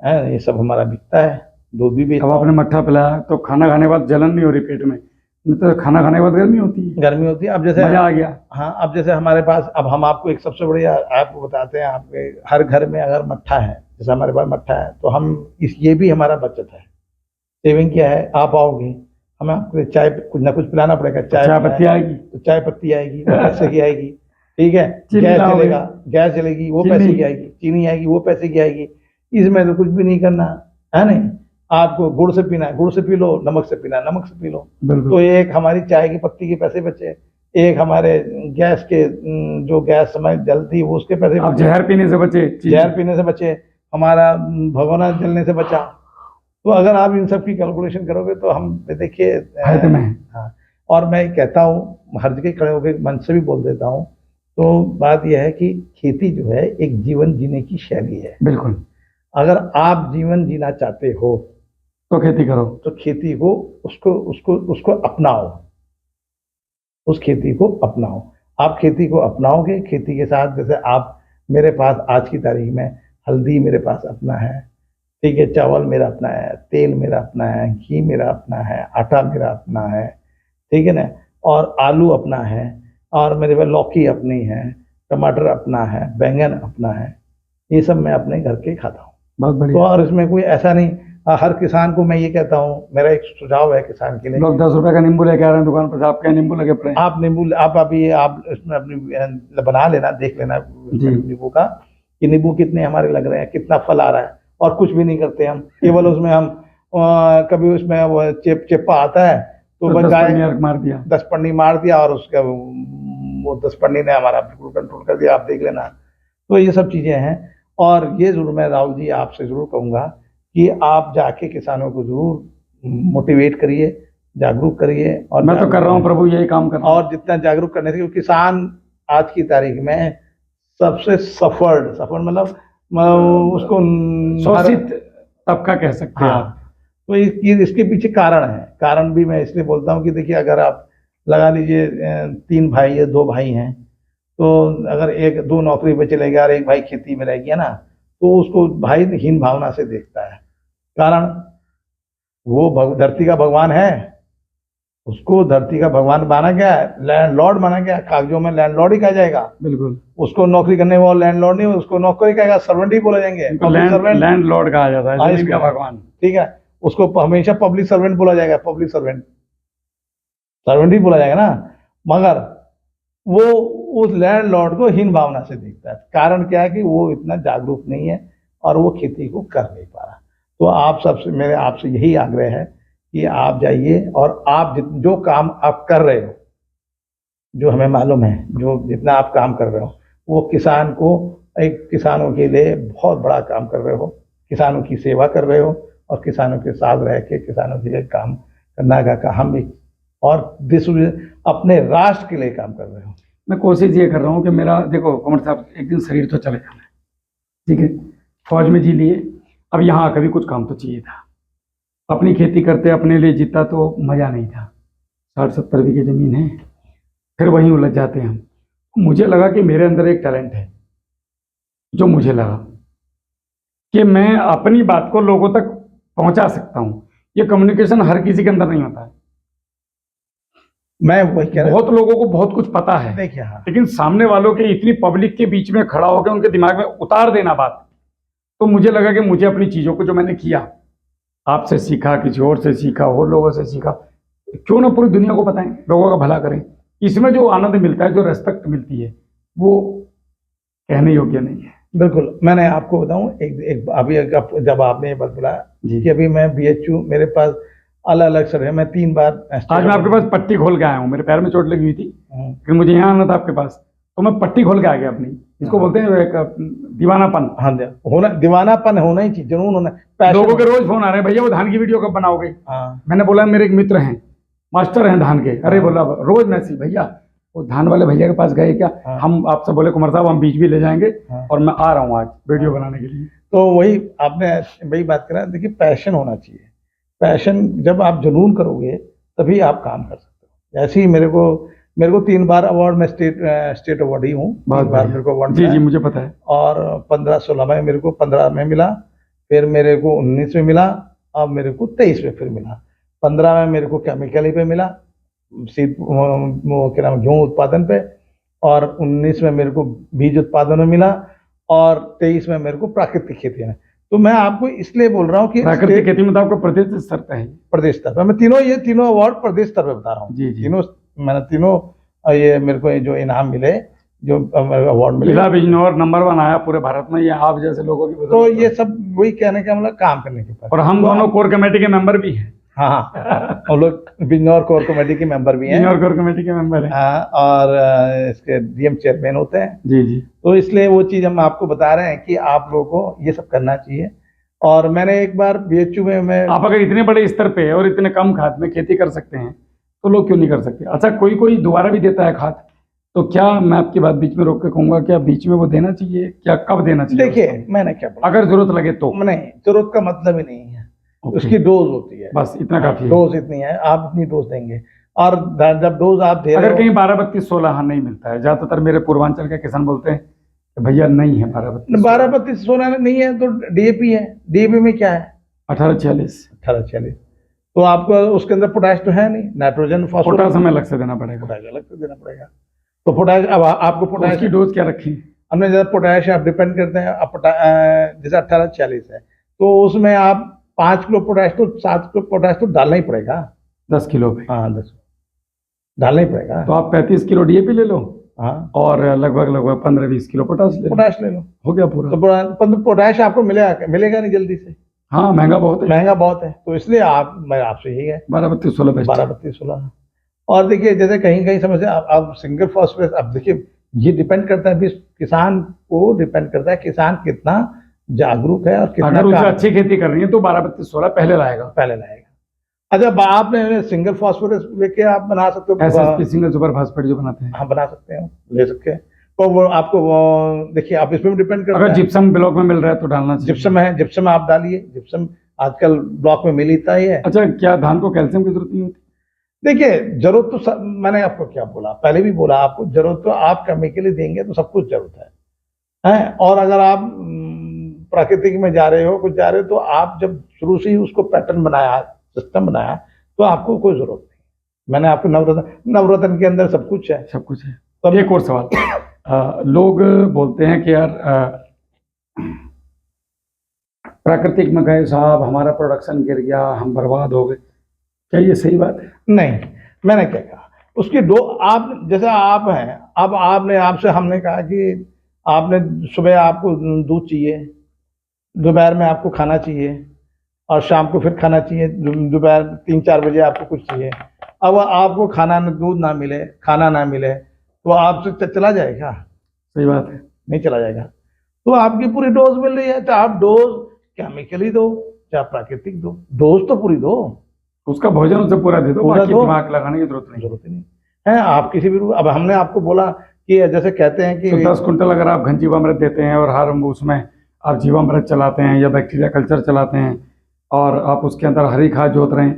ये सब हमारा बिकता है, दूध भी अब बेचता आपने हूँ। मट्ठा पिलाया तो खाना खाने के बाद जलन नहीं हो रही पेट में? नहीं तो खाना खाने के बाद गर्मी होती है। गर्मी होती है। अब जैसे मजा आ गया। हाँ, अब जैसे हमारे पास, अब हम आपको एक सबसे बढ़िया आपको बताते हैं। आपके हर घर में अगर मट्ठा है, जैसे हमारे पास मट्ठा है, तो हम ये भी हमारा बचत है। सेविंग क्या है, आप आओगे, हमें आपको चाय कुछ ना कुछ पिलाना पड़ेगा। चाय पत्ती आएगी तो चाय पत्ती आएगी, वो पैसे की आएगी। ठीक है, चीनी गैस लाओगे। चलेगा, गैस चलेगी, वो चीनी। पैसे की आएगी। चीनी आएगी, वो पैसे की आएगी। इसमें तो कुछ भी नहीं करना है। नहीं, आपको गुड़ से पीना है, गुड़ से पी लो, नमक से पीना है, नमक से पी लो। बिल्कुल। तो एक हमारी चाय की पत्ती के पैसे बचे, एक हमारे गैस के जो गैस समय जलती वो उसके पैसे आप बचे, जहर पीने से बचे, जहर पीने से बचे, हमारा भगोना जलने से बचा। तो अगर आप इन सब की कैलकुलेशन करोगे तो हम देखिए फायदे में है। हाँ। और मैं कहता हूँ, हर जगह खड़े होकर मन से भी बोल देता हूँ। तो बात यह है कि खेती जो है एक जीवन जीने की शैली है। बिल्कुल। अगर आप जीवन जीना चाहते हो तो खेती करो। तो खेती को उसको अपनाओ, उस खेती को अपनाओ। आप खेती को अपनाओगे, खेती के साथ, जैसे आप मेरे पास आज की तारीख में हल्दी मेरे पास अपना है, ठीक है, चावल मेरा अपना है, तेल मेरा अपना है, घी मेरा अपना है, आटा मेरा अपना है, ठीक है ना, और आलू अपना है, और मेरे पास लौकी अपनी है, टमाटर अपना है, बैंगन अपना है। ये सब मैं अपने घर के खाता हूँ। बहुत तो बढ़िया। और इसमें कोई ऐसा नहीं, हर किसान को मैं ये कहता हूँ, मेरा एक सुझाव है किसान के लिए। लोग 10 रुपए का नींबू लेके आ रहे हैं दुकान पर से, आपके यहाँ नींबू लगे पड़े हैं। आप इसमें अपनी बना लेना, देख लेना जी। नींबू का, कि नींबू कितने हमारे लग रहे हैं, कितना फल आ रहा है। और कुछ भी नहीं करते हम, केवल उसमें हम कभी उसमें वो चेप्पा आता है तो तो बस 10 गाय पन्नी मार दिया, 10 पन्नी मार दिया, और उसका वो 10 पन्नी ने हमारा बिल्कुल कंट्रोल कर दिया। आप देख लेना। तो ये सब चीज़ें हैं। और ये जरूर मैं राहुल जी आपसे जरूर कहूँगा कि आप जाके किसानों को जरूर मोटिवेट करिए, जागरूक करिए। और मैं तो कर रहा हूँ प्रभु, यही काम कर रहा हूँ। और जितना जागरूक करने से, क्योंकि किसान आज की तारीख में सबसे सफर मतलब उसको शोषित तबका कह सकते हैं आप। हाँ। तो इसके पीछे कारण है। कारण भी मैं इसलिए बोलता हूँ कि देखिए, अगर आप लगा लीजिए 3 भाई या 2 भाई हैं, तो अगर 2 नौकरी पे चले गया और एक भाई खेती में रह गया ना, तो उसको भाई हीन भावना से देखता है। कारण वो धरती का भगवान है, उसको धरती का भगवान माना गया है, लैंडलॉर्ड माना गया, कागजों में लैंडलॉर्ड ही कहा जाएगा। बिल्कुल। उसको नौकरी करने वाला लैंडलॉर्ड नहीं, उसको नौकरी कहेगा, सर्वेंट ही बोला जाएंगे, लैंड लॉर्ड कहा जाता है, जमीन का भगवान। ठीक है, उसको हमेशा पब्लिक सर्वेंट बोला जाएगा, पब्लिक सर्वेंट ही बोला जाएगा ना। मगर वो उस लैंडलॉर्ड को हीन भावना से देखता है। कारण क्या है कि वो इतना जागरूक नहीं है और वो खेती को कर नहीं पा रहा। तो आप सबसे मेरे आपसे यही आग्रह है कि आप जाइए और आप जो काम आप कर रहे हो, जो हमें मालूम है, जो जितना आप काम कर रहे हो, वो किसान को एक किसानों के लिए बहुत बड़ा काम कर रहे हो, किसानों की सेवा कर रहे हो और किसानों के साथ रह के किसानों के लिए काम करना का हम एक और देश अपने राष्ट्र के लिए काम कर रहे हो। मैं कोशिश ये कर रहा हूँ कि मेरा, देखो कमर साहब, एक दिन शरीर तो चले जाना है, ठीक है, फौज में जी लिए, अब यहाँ आकर भी कुछ काम तो चाहिए था। अपनी खेती करते अपने लिए जीता तो मज़ा नहीं था। 60-70 बीघे ज़मीन है, फिर वहीं उलझ जाते हैं हम। मुझे लगा कि मेरे अंदर एक टैलेंट है, जो मुझे लगा कि मैं अपनी बात को लोगों तक पहुंचा सकता हूं। ये कम्युनिकेशन हर किसी के अंदर नहीं होता है। मैं वही कह रहा बहुत लोगों को बहुत कुछ पता है, देखिए हाँ, लेकिन सामने वालों के इतनी पब्लिक के बीच में खड़ा होकर उनके दिमाग में उतार देना बात, तो मुझे लगा कि मुझे अपनी चीज़ों को जो मैंने किया, आपसे सीखा, किसी और से सीखा, और लोगों से सीखा, क्यों ना पूरी दुनिया को बताएं, लोगों का भला करें। इसमें जो आनंद मिलता है, जो रेस्पेक्ट मिलती है, वो कहने योग्य नहीं है। बिल्कुल। मैंने आपको बताऊं एक अभी जब आपने ये बात बोला जी। कि अभी मैं BHU मेरे पास अलग अलग सर है, मैं 3 बार आज मैं आपके पास पट्टी खोल के आया हूँ, मेरे पैर में चोट लगी हुई थी, हूँ। फिर मुझे यहाँ आना था आपके पास, तो मैं पट्टी खोल के आ गया अपनी। इसको बोलते हैं एक दीवानापन। हाँ, होना दीवानापन होना ही चाहिए, जुनून होना, पैशन लोगों के होना। रोज फोन आ रहे हैं, भैया वो धान की वीडियो कब बनाओगे। हाँ, मैंने बोला मेरे एक मित्र हैं, मास्टर हैं धान के। अरे हाँ। बोला रोज मैसेज, भैया वो धान वाले भैया के पास गए क्या। हाँ। हम आपसे बोले कुमार साहब हम बीज भी ले जाएंगे, हाँ। और मैं आ रहा हूँ आज वीडियो बनाने के लिए। तो वही आपने वही बात करा। देखिए, पैशन होना चाहिए। पैशन जब आप जुनून करोगे तभी आप काम कर सकते हो। ऐसे ही मेरे को 3 बार अवार्ड में स्टेट अवार्ड ही हूँ। 3 बार मेरे को अवार्ड जी मिला जी है। मुझे पता है। और 15-16 में मेरे को 15 में मिला, फिर मेरे को 19 में मिला, अब मेरे को 23 में फिर मिला। 15 में मेरे को केमिकल पे मिला, सीड वो क्या नाम गेहूँ उत्पादन पे, और 19 में मेरे को बीज उत्पादन में मिला, और 23 में मेरे को प्राकृतिक खेती में। तो मैं आपको इसलिए बोल रहा हूँ कि प्राकृतिक खेती में तो आपको प्रदेश स्तर पे है। प्रदेश स्तर पर मैं ये तीनों अवार्ड प्रदेश स्तर पे बता रहा हूँ। जी जी। तीनों मैंने तीनों ये मेरे को जो इनाम मिले, जो अवार्ड मिले, जिला बिजनौर नंबर 1 आया पूरे भारत में, ये आप जैसे लोगों की तो बदौलत ये सब वही कहने का मतलब काम करने के और हम दोनों कोर कमेटी के मेंबर भी हैं। हाँ, हम लोग बिजनौर कोर कमेटी के मेंबर भी हैं। बिजनौर कोर कमेटी के मेंबर हैं। हाँ, और इसके DM चेयरमैन होते हैं। जी जी। तो इसलिए वो चीज़ हम आपको बता रहे हैं कि आप लोगों को ये सब करना चाहिए। और मैंने एक बार BHU में मैं आप अगर इतने बड़े स्तर पे और इतने कम खाद में खेती कर सकते हैं तो लोग क्यों नहीं कर सकते। अच्छा, कोई दोबारा भी देता है खाद, तो क्या मैं आपकी बात बीच में रोक के कहूंगा, क्या बीच में वो देना चाहिए, क्या कब देना चाहिए। देखिए, मैंने क्या बोला, अगर जरूरत लगे तो। नहीं, जरूरत का मतलब ही नहीं है, ओके। उसकी डोज होती है, बस इतना काफी है। डोज इतनी है, आप इतनी डोज देंगे। और जब डोज आप दे रहे अगर हो, कहीं 12-32-16 नहीं मिलता है, ज्यादातर मेरे पूर्वांचल के किसान बोलते हैं कि भैया नहीं है 12-32 12-32-16 नहीं है तो DAP है। DAP में क्या है, 18-46 18-46। तो आपको उसके अंदर पोटाश तो है नहीं, नाइट्रोजन फास्फोरस, पोटाश हमें अलग से देना पड़ेगा। पोटाश अलग से देना पड़ेगा। तो पोटाश, अब आपको तो पोटाश उसकी डोज क्या रखी। हमने जैसे पोटाश आप डिपेंड करते हैं, आप जैसे 18-46 है तो उसमें आप 5 किलो पोटाश तो 7 किलो पोटाश तो डालना ही पड़ेगा। 10 किलो पे। हाँ, 10 डालना ही पड़ेगा। तो आप 35 किलो DAP ले लो, हाँ, और लगभग 15-20 किलो पोटाश ले लो, पोटाश ले लो, हो गया पूरा। तो पोटाश आपको मिलेगा नहीं जल्दी से, हाँ महंगा बहुत है, महंगा बहुत है। तो इसलिए मैं आपसे यही है 12-32-16 बेस्ट। 12-32-16। और देखिए, जैसे कहीं कहीं समझे आप सिंगल फॉस्फेट, अब देखिए ये डिपेंड करता है, किसान को डिपेंड करता है, किसान कितना जागरूक है और कितना अगर उसे अच्छी खेती करनी है तो 12-32-16 पहले लाएगा। पहले लाएगा। अच्छा, आपने सिंगल फॉस्फोरस लेके आप बना सकते हो, SSP सिंगल सुपर फास्फेट जो बनाते हैं। हाँ, बना सकते हैं, ले सकते हैं। तो वो आपको देखिए, आप इसमें भी डिपेंड करता अगर है। जिप्सम ब्लॉक में मिल रहा है तो डालना चाहिए। जिप्सम है, जिप्सम आप डालिए, जिप्सम आजकल ब्लॉक में मिल ही है। अच्छा, क्या धान को कैल्शियम की जरूरत नहीं होती। देखिए, जरूरत तो मैंने आपको क्या बोला, पहले भी बोला आपको, जरूरत तो आप केमिकली देंगे तो सब कुछ जरूरत है। और अगर आप प्राकृतिक में जा रहे हो, कुछ जा रहे हो, तो आप जब शुरू से ही उसको पैटर्न बनाया, सिस्टम बनाया, तो आपको कोई जरूरत नहीं। मैंने आपको नवरत्न के अंदर सब कुछ है, सब कुछ है। तो एक और सवाल, लोग बोलते हैं कि यार प्राकृतिक में गए साहब, हमारा प्रोडक्शन गिर गया, हम बर्बाद हो गए, क्या ये सही बात है। नहीं, मैंने क्या कहा, उसकी डो आप जैसे आप हैं, अब आपने आपसे हमने कहा कि आपने सुबह आपको दूध चाहिए, दोपहर में आपको खाना चाहिए और शाम को फिर खाना चाहिए, दोपहर 3-4 बजे आपको कुछ चाहिए। अब आपको खाना दूध ना मिले, खाना ना मिले तो आपसे चला जाएगा? सही बात है। नहीं चला जाएगा। तो आपकी पूरी डोज मिल रही है, चाहे आप डोज केमिकली दो चाहे प्राकृतिक दो, डोज तो पूरी दो। उसका भोजन उसे पूरा दे दो, पूरा बाकी दो। दिमाग लगाने की जरूरत नहीं। जरूरत ही नहीं है। आप किसी भी अब हमने आपको बोला कि जैसे कहते हैं कि तो 10 कुंटल अगर आप घन जीवामृत देते हैं और हर उसमें आप जीवामृत चलाते हैं या बैक्टीरिया कल्चर चलाते हैं और आप उसके अंदर हरी खाद जोत रहे हैं,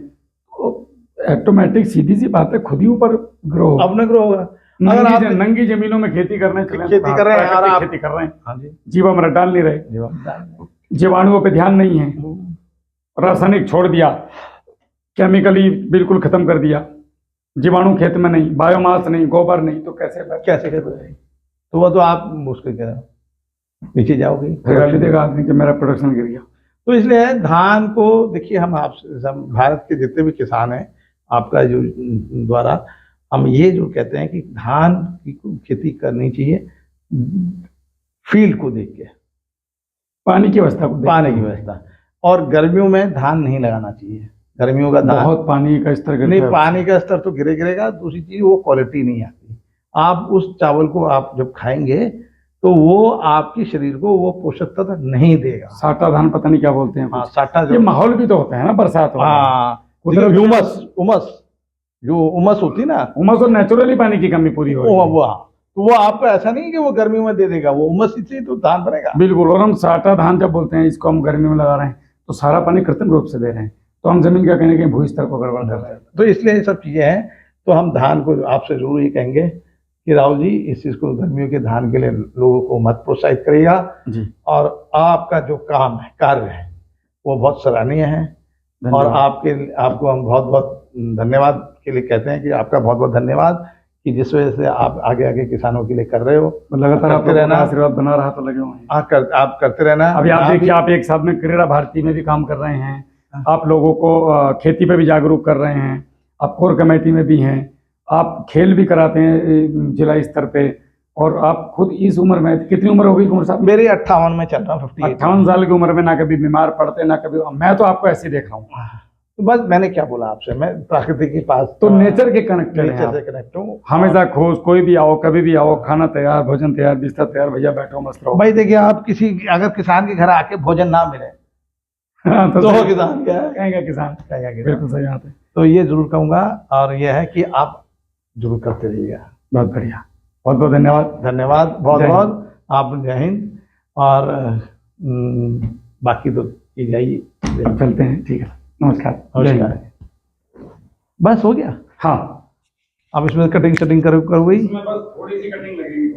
तो ऑटोमेटिक सीधी सी बात है खुद ही ऊपर ग्रो होगा। अपने ग्रो होगा। अगर आप नंगी जमीनों में खेती करने चले खेती कर रहे हैं और आप खेती कर रहे हैं, हाँ जी जीवामृत डाल नहीं रहे, जीवाणुओं पे ध्यान नहीं है, रासायनिक छोड़ दिया, केमिकली बिल्कुल खत्म कर दिया, जीवाणु खेत में नहीं, बायोमास नहीं, गोबर नहीं, तो कैसे कर तो वो तो आप मुश्किल कह रहे हो, नीचे जाओगे गाली देगा आदमी कि मेरा प्रोडक्शन गिर गया। तो इसलिए धान को देखिए, हम आप सब भारत के जितने भी किसान हैं आपका जो द्वारा हम ये जो कहते हैं कि धान की खेती करनी चाहिए फील्ड को देख के, पानी की व्यवस्था को पानी की व्यवस्था। और गर्मियों में धान नहीं लगाना चाहिए, गर्मियों का धान बहुत पानी का स्तर गिरता नहीं, है। पानी का स्तर तो गिरेगा। दूसरी चीज वो क्वालिटी नहीं आती। आप उस चावल को आप जब खाएंगे तो वो आपके शरीर को वो पोषक तत्व नहीं देगा। साटा धान पता नहीं क्या बोलते हैं हाँ कुछ। साटा ये माहौल भी तो होता है ना, बरसात वाला। हाँ उधर ह्यूमस उमस जो उमस होती है ना, उमस और नेचुरली पानी की कमी पूरी हो रही है। तो वो आपको ऐसा नहीं कि वो गर्मी में दे देगा, वो उमस से तो धान बनेगा। बिल्कुल। और हम साटा धान जब बोलते हैं इसको हम गर्मी में लगा रहे हैं तो सारा पानी कृत्रिम रूप से दे रहे हैं, तो हम जमीन का कहने के भू स्तर को गड़बड़ कर रहे हैं। तो इसलिए ये सब चीजें हैं। तो हम धान को आपसे जरूर ये कहेंगे कि राहुल जी इस चीज को, गर्मियों के धान के लिए लोगों को मत प्रोत्साहित करिएगा जी। और आपका जो काम है, कार्य है, वो बहुत सराहनीय है। और आपको हम बहुत बहुत धन्यवाद के लिए कहते हैं कि आपका बहुत बहुत धन्यवाद कि जिस वजह से आप आगे आगे किसानों के लिए कर रहे हो। लगातार करते आपका रहना, आशीर्वाद बना रहा तो लगे हुए हैं। आप करते रहना। अभी आप देखिए, आप एक साथ में क्रीड़ा भारती में भी काम कर रहे हैं, आप लोगों को खेती पे भी जागरूक कर रहे हैं, आप कोर कमेटी में भी हैं, आप खेल भी कराते हैं जिला स्तर पे, और आप खुद इस उम्र में, कितनी उम्र हो गई कुंवर साहब? मेरी 58 में चल रहा हूँ, 58 साल की उम्र में ना कभी बीमार पड़ते ना कभी। मैं तो आपको ऐसे ही देख रहा हूँ। तो बस मैंने क्या बोला आपसे, मैं प्रकृति के पास तो नेचर के कनेक्टेड हैं नेचर आप। से कनेक्ट हूँ हमेशा खुश, कोई भी आओ कभी भी आओ, खाना तैयार, भोजन तैयार, बिस्तर तैयार, भैया बैठो मस्त रहो। भाई देखिए, आप किसी अगर किसान के घर आके भोजन ना मिले हाँ, तो किसान क्या है? कहेंगे किसान। बिल्कुल सही बात है। तो ये जरूर कहूंगा, और यह है कि आप जरूर करते रहिएगा। बहुत बढ़िया, बहुत बहुत धन्यवाद। धन्यवाद बहुत बहुत। आप जय हिंद। और बाकी तो की जाइए, चलते हैं, ठीक है, नमस्कार। नमस्कार। बस हो गया। हाँ, अब इसमें कटिंग शटिंग करो गई। बस थोड़ी सी कटिंग लगेगी।